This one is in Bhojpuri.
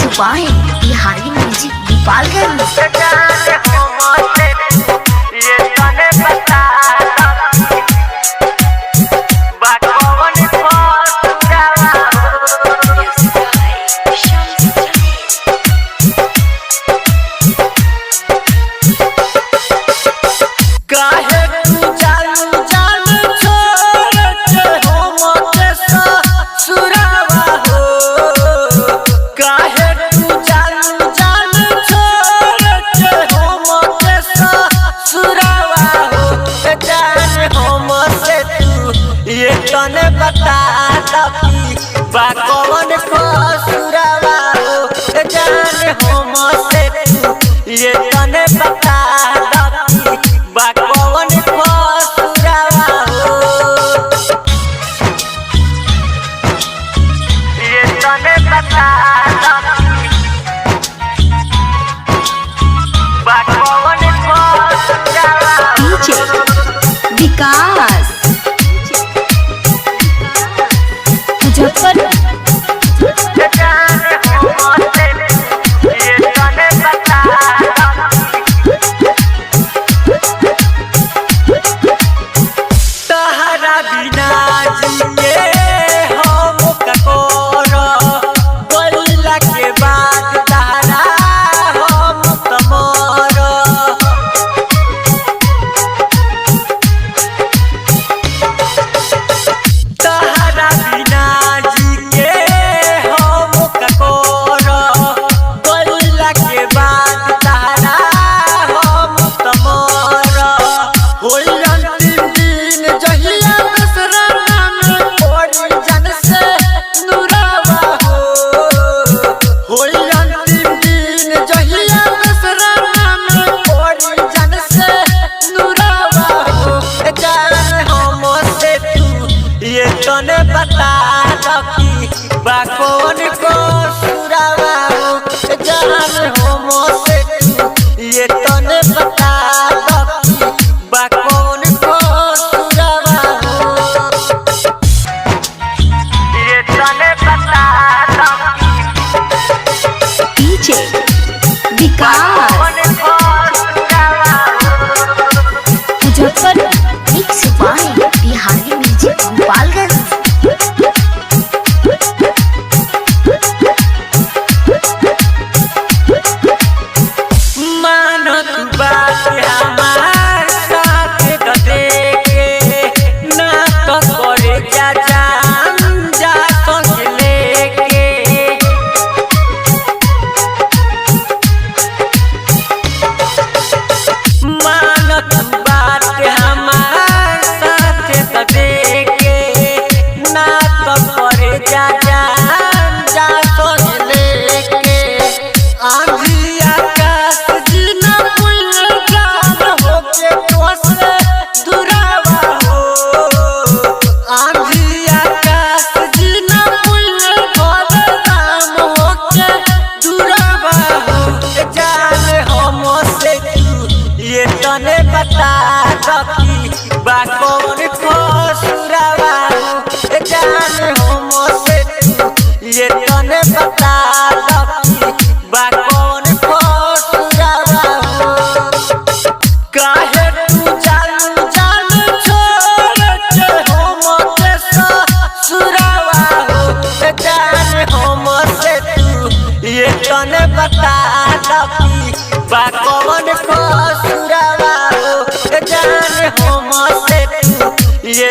By Bihari music Gopalganj. ये तने बता दकी बा कौन कसुरवा हो जान हम से तू। ये तने बता दकी बा कौन कसुरवा हो। ये तने बता दकी बा कौन कसुरवा डीजे विकास मुजफ्फर। तहरा बिना जिए हम ककोर बोला के बाद तहरा हम तमर। तहरा बिना जिए हम ककोर बोला के बाद तहरा हम तमर। होई अंतिम दिन जहिया दसरा में पड़ी जन से नुरवा हो। होई अंतिम दिन जहिया दसरा में पड़ी जन से नुरवा हो। जान हम से तू ये तने बता दकी बा कौन कसुरवा हो। जान हम से तू ये तने बता दकी बा कौन कसुरवा हो। ये तने बता दकी DJ Vikas Muzaffar. Mix by Bihari music Gopalganj. मानो तू बात हमार साथ दे के ना तो करे जा जान जा संग लेके। मानो तू बात हमार साथ दे के ना तो करे जा जान जा संग लेके। आंधी आकाश जीना पुल जान होके तोसे दुरावा हो। आंधी आकाश जीना पुल भर राम होके दुरावा हो। जान हम से तू ये तने बता दकी बा कौन कसुरवा हो। जान हम से तू ये तने बता दकी बा कौन कसुरवा हो। काहे तू जान जान छोड़ के हम के ससुरवा हो। जान हम से तू ये तने बता दकी बा कौन कसुरवा हो। जान हम से तू ये